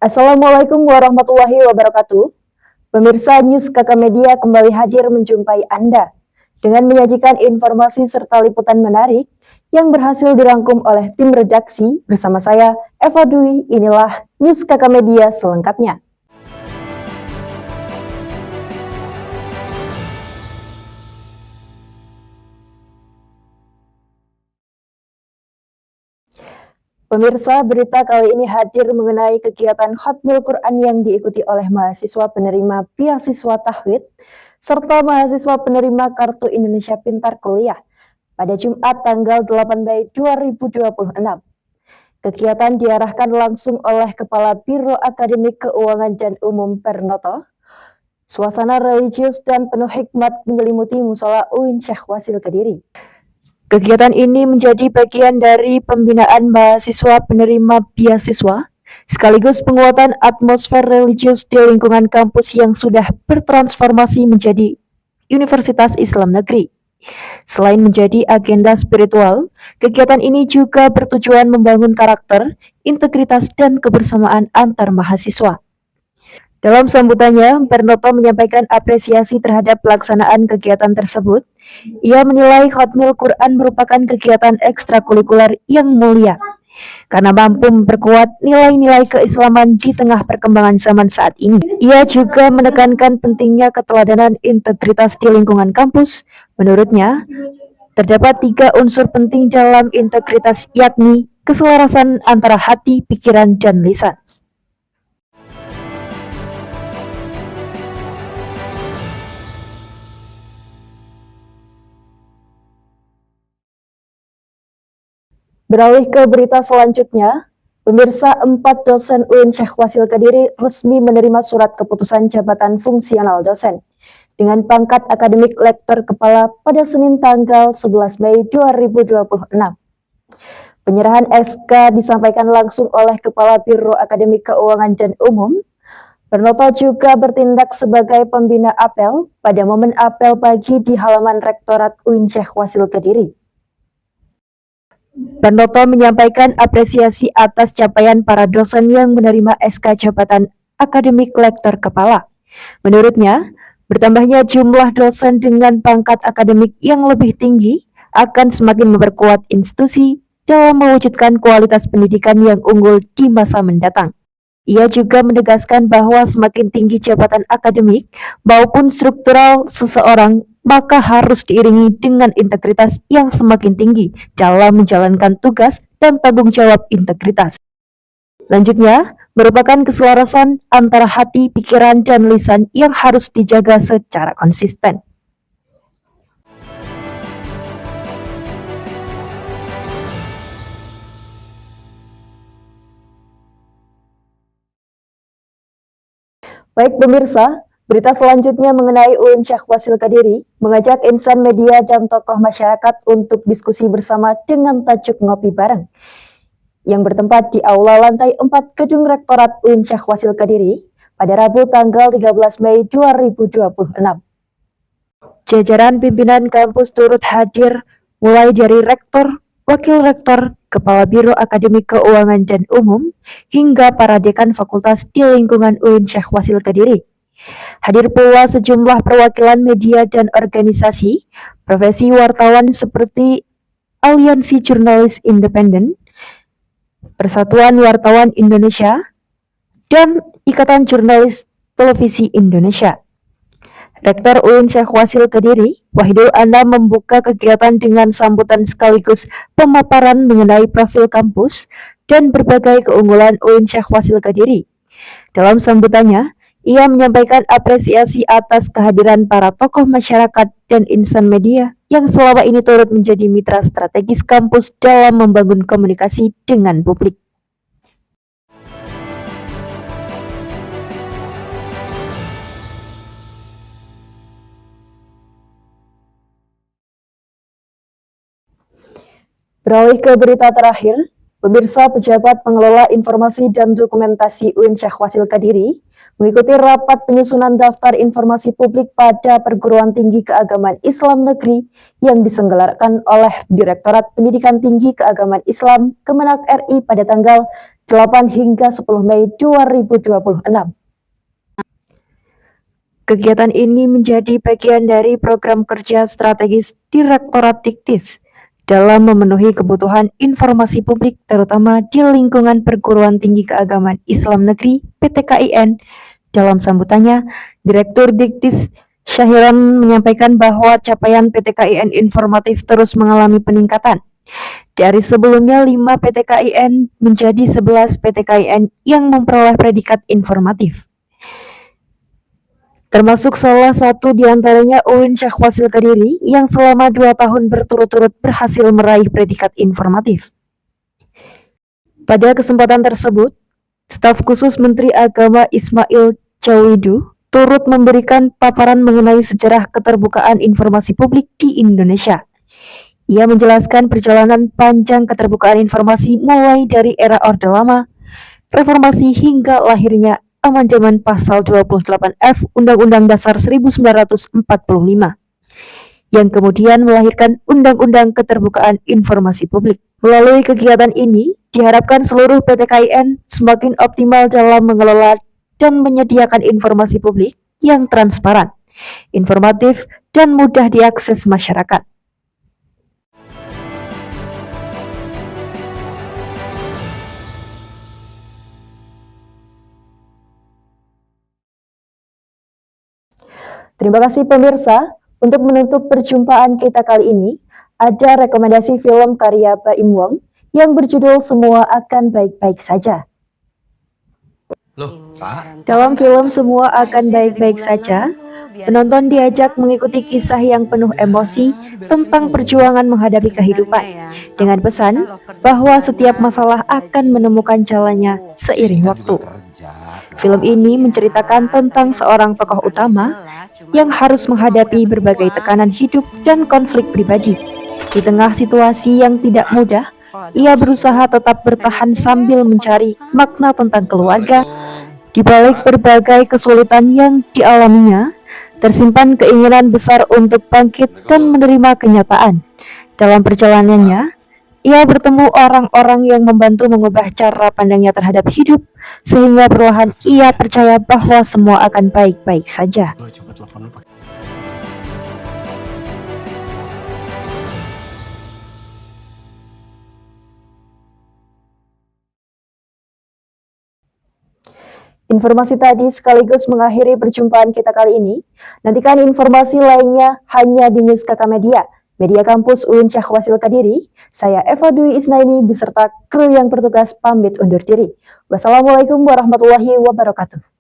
Assalamualaikum warahmatullahi wabarakatuh. Pemirsa News KK Media kembali hadir menjumpai Anda dengan menyajikan informasi serta liputan menarik yang berhasil dirangkum oleh tim redaksi bersama saya, Eva Dwi. Inilah News KK Media selengkapnya. Pemirsa, berita kali ini hadir mengenai kegiatan Khatmul Quran yang diikuti oleh mahasiswa penerima beasiswa tahfidz serta mahasiswa penerima Kartu Indonesia Pintar Kuliah pada Jumat tanggal 8 Mei 2026. Kegiatan diarahkan langsung oleh Kepala Biro Akademik Keuangan dan Umum Pernoto. Suasana religius dan penuh hikmat menyelimuti Mushola UIN Syekh Wasil Kediri. Kegiatan ini menjadi bagian dari pembinaan mahasiswa penerima beasiswa, sekaligus penguatan atmosfer religius di lingkungan kampus yang sudah bertransformasi menjadi Universitas Islam Negeri. Selain menjadi agenda spiritual, kegiatan ini juga bertujuan membangun karakter, integritas, dan kebersamaan antar mahasiswa. Dalam sambutannya, Pernoto menyampaikan apresiasi terhadap pelaksanaan kegiatan tersebut. Ia menilai Khatmul Quran merupakan kegiatan ekstrakurikuler yang mulia, karena mampu memperkuat nilai-nilai keislaman di tengah perkembangan zaman saat ini. Ia juga menekankan pentingnya keteladanan integritas di lingkungan kampus. Menurutnya, terdapat 3 unsur penting dalam integritas, yakni keselarasan antara hati, pikiran, dan lisan. Beralih ke berita selanjutnya, pemirsa 4 dosen UIN Syekh Wasil Kediri resmi menerima surat keputusan jabatan fungsional dosen dengan pangkat akademik lektor kepala pada Senin tanggal 11 Mei 2026. Penyerahan SK disampaikan langsung oleh Kepala Biro Akademik Keuangan dan Umum. Pernoto juga bertindak sebagai pembina apel pada momen apel pagi di halaman Rektorat UIN Syekh Wasil Kediri. Pernoto menyampaikan apresiasi atas capaian para dosen yang menerima SK jabatan akademik lektor kepala. Menurutnya, bertambahnya jumlah dosen dengan pangkat akademik yang lebih tinggi akan semakin memperkuat institusi dalam mewujudkan kualitas pendidikan yang unggul di masa mendatang. Ia juga menegaskan bahwa semakin tinggi jabatan akademik maupun struktural seseorang, maka harus diiringi dengan integritas yang semakin tinggi dalam menjalankan tugas dan tanggung jawab integritas. Lanjutnya, merupakan keselarasan antara hati, pikiran, dan lisan yang harus dijaga secara konsisten. Baik pemirsa, berita selanjutnya mengenai UIN Syekh Wasil Kediri mengajak insan media dan tokoh masyarakat untuk diskusi bersama dengan tajuk Ngopi Bareng yang bertempat di Aula Lantai 4 Gedung Rektorat UIN Syekh Wasil Kediri pada Rabu tanggal 13 Mei 2026. Jajaran pimpinan kampus turut hadir mulai dari rektor, wakil rektor, Kepala Biro Akademik Keuangan dan Umum, hingga para dekan fakultas di lingkungan UIN Syekh Wasil Kediri. Hadir pula sejumlah perwakilan media dan organisasi, profesi wartawan seperti Aliansi Jurnalis Independen, Persatuan Wartawan Indonesia, dan Ikatan Jurnalis Televisi Indonesia. Rektor UIN Syekh Wasil Kediri, Wahidul Anam, membuka kegiatan dengan sambutan sekaligus pemaparan mengenai profil kampus dan berbagai keunggulan UIN Syekh Wasil Kediri. Dalam sambutannya, ia menyampaikan apresiasi atas kehadiran para tokoh masyarakat dan insan media yang selama ini turut menjadi mitra strategis kampus dalam membangun komunikasi dengan publik. Beralih ke berita terakhir, pemirsa, pejabat pengelola informasi dan dokumentasi UIN Syekh Wasil Kediri mengikuti rapat penyusunan daftar informasi publik pada Perguruan Tinggi Keagamaan Islam Negeri yang diselenggarakan oleh Direktorat Pendidikan Tinggi Keagamaan Islam Kemenak RI pada tanggal 8 hingga 10 Mei 2026. Kegiatan ini menjadi bagian dari program kerja strategis Direktorat Diktis dalam memenuhi kebutuhan informasi publik terutama di lingkungan Perguruan Tinggi Keagamaan Islam Negeri (PTKIN). Dalam sambutannya, Direktur Diktis Syahiran menyampaikan bahwa capaian PTKIN informatif terus mengalami peningkatan. Dari sebelumnya 5 PTKIN menjadi 11 PTKIN yang memperoleh predikat informatif. Termasuk salah satu diantaranya UIN Syakhwasil Kediri yang selama 2 tahun berturut-turut berhasil meraih predikat informatif. Pada kesempatan tersebut, staf khusus Menteri Agama Ismail Cawidu turut memberikan paparan mengenai sejarah keterbukaan informasi publik di Indonesia. Ia menjelaskan perjalanan panjang keterbukaan informasi mulai dari era Orde Lama, reformasi hingga lahirnya Amandemen Pasal 28F Undang-Undang Dasar 1945 yang kemudian melahirkan Undang-Undang Keterbukaan Informasi Publik. Melalui kegiatan ini, diharapkan seluruh PTKIN semakin optimal dalam mengelola dan menyediakan informasi publik yang transparan, informatif, dan mudah diakses masyarakat. Terima kasih pemirsa. Untuk menutup perjumpaan kita kali ini, ada rekomendasi film karya Baim Wong yang berjudul Semua Akan Baik-Baik Saja. Dalam film Semua Akan Baik-Baik Saja, penonton diajak mengikuti kisah yang penuh emosi tentang perjuangan menghadapi kehidupan, dengan pesan bahwa setiap masalah akan menemukan jalannya seiring waktu. Film ini menceritakan tentang seorang tokoh utama yang harus menghadapi berbagai tekanan hidup dan konflik pribadi. Di tengah situasi yang tidak mudah, ia berusaha tetap bertahan sambil mencari makna tentang keluarga. Di balik berbagai kesulitan yang dialaminya, tersimpan keinginan besar untuk bangkit dan menerima kenyataan. Dalam perjalanannya, ia bertemu orang-orang yang membantu mengubah cara pandangnya terhadap hidup, sehingga perlahan ia percaya bahwa semua akan baik-baik saja. Informasi tadi sekaligus mengakhiri perjumpaan kita kali ini. Nantikan informasi lainnya hanya di News KK Media, Media Kampus UIN Syakhwasil Kediri. Saya Eva Dwi Isnaini beserta kru yang bertugas pamit undur diri. Wassalamualaikum warahmatullahi wabarakatuh.